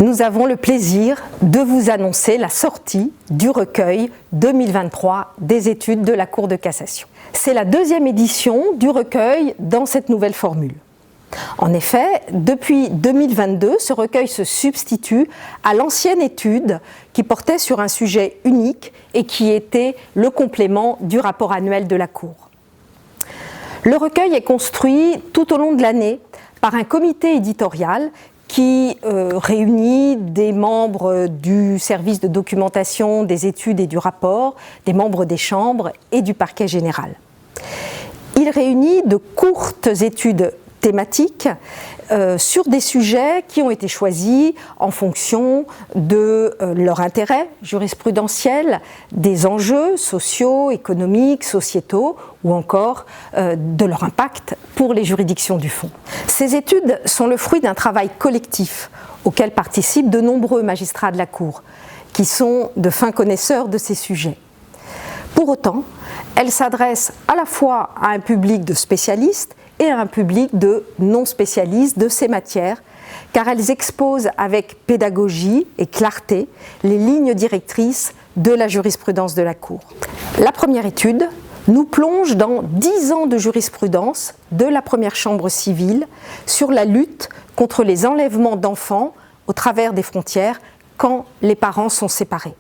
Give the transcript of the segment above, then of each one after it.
Nous avons le plaisir de vous annoncer la sortie du recueil 2023 des études de la Cour de cassation. C'est la deuxième édition du recueil dans cette nouvelle formule. En effet, depuis 2022, ce recueil se substitue à l'ancienne étude qui portait sur un sujet unique et qui était le complément du rapport annuel de la Cour. Le recueil est construit tout au long de l'année par un comité éditorial qui réunit des membres du service de documentation, des études et du rapport, des membres des chambres et du parquet général. Il réunit de courtes études thématiques sur des sujets qui ont été choisis en fonction de leur intérêt jurisprudentiel, des enjeux sociaux, économiques, sociétaux ou encore de leur impact pour les juridictions du fond. Ces études sont le fruit d'un travail collectif auquel participent de nombreux magistrats de la Cour qui sont de fins connaisseurs de ces sujets. Pour autant, elles s'adressent à la fois à un public de spécialistes et à un public de non-spécialistes de ces matières, car elles exposent avec pédagogie et clarté les lignes directrices de la jurisprudence de la Cour. La première étude nous plonge dans 10 ans de jurisprudence de la première chambre civile sur la lutte contre les enlèvements d'enfants au travers des frontières quand les parents sont séparés.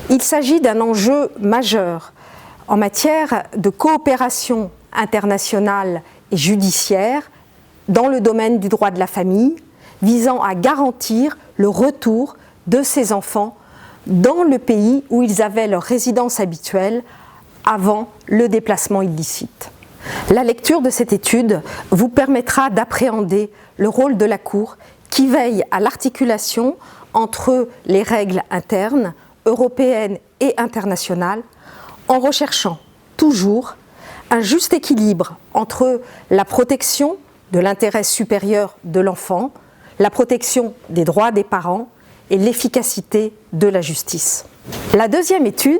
Il s'agit d'un enjeu majeur en matière de coopération internationale et judiciaire dans le domaine du droit de la famille, visant à garantir le retour de ces enfants dans le pays où ils avaient leur résidence habituelle avant le déplacement illicite. La lecture de cette étude vous permettra d'appréhender le rôle de la Cour qui veille à l'articulation entre les règles internes, européennes et internationales, en recherchant toujours un juste équilibre entre la protection de l'intérêt supérieur de l'enfant, la protection des droits des parents et l'efficacité de la justice. La deuxième étude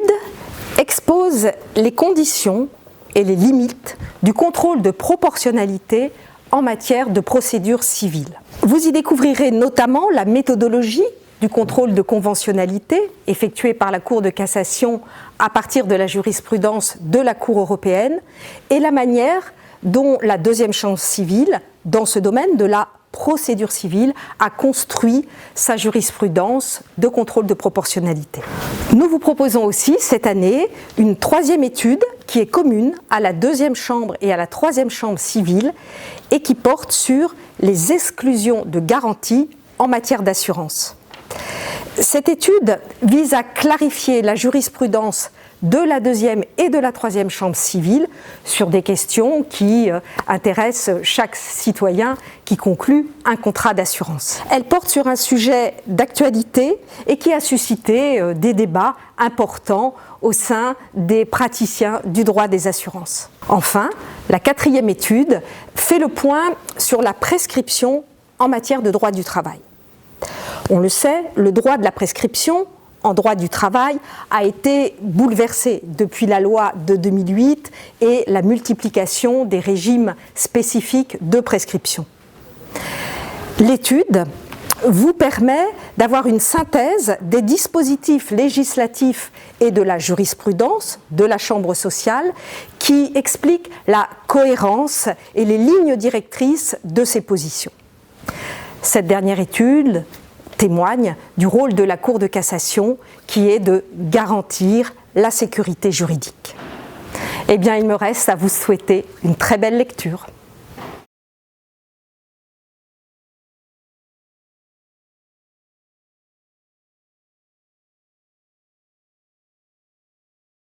expose les conditions et les limites du contrôle de proportionnalité en matière de procédure civile. Vous y découvrirez notamment la méthodologie du contrôle de conventionnalité effectué par la Cour de cassation à partir de la jurisprudence de la Cour européenne et la manière dont la deuxième chambre civile, dans ce domaine de la procédure civile, a construit sa jurisprudence de contrôle de proportionnalité. Nous vous proposons aussi cette année une troisième étude qui est commune à la deuxième chambre et à la troisième chambre civile et qui porte sur les exclusions de garantie en matière d'assurance. Cette étude vise à clarifier la jurisprudence de la deuxième et de la troisième chambre civile sur des questions qui intéressent chaque citoyen qui conclut un contrat d'assurance. Elle porte sur un sujet d'actualité et qui a suscité des débats importants au sein des praticiens du droit des assurances. Enfin, la quatrième étude fait le point sur la prescription en matière de droit du travail. On le sait, le droit de la prescription en droit du travail a été bouleversé depuis la loi de 2008 et la multiplication des régimes spécifiques de prescription. L'étude vous permet d'avoir une synthèse des dispositifs législatifs et de la jurisprudence de la Chambre sociale qui explique la cohérence et les lignes directrices de ces positions. Cette dernière étude témoigne du rôle de la Cour de cassation qui est de garantir la sécurité juridique. Eh bien, il me reste à vous souhaiter une très belle lecture.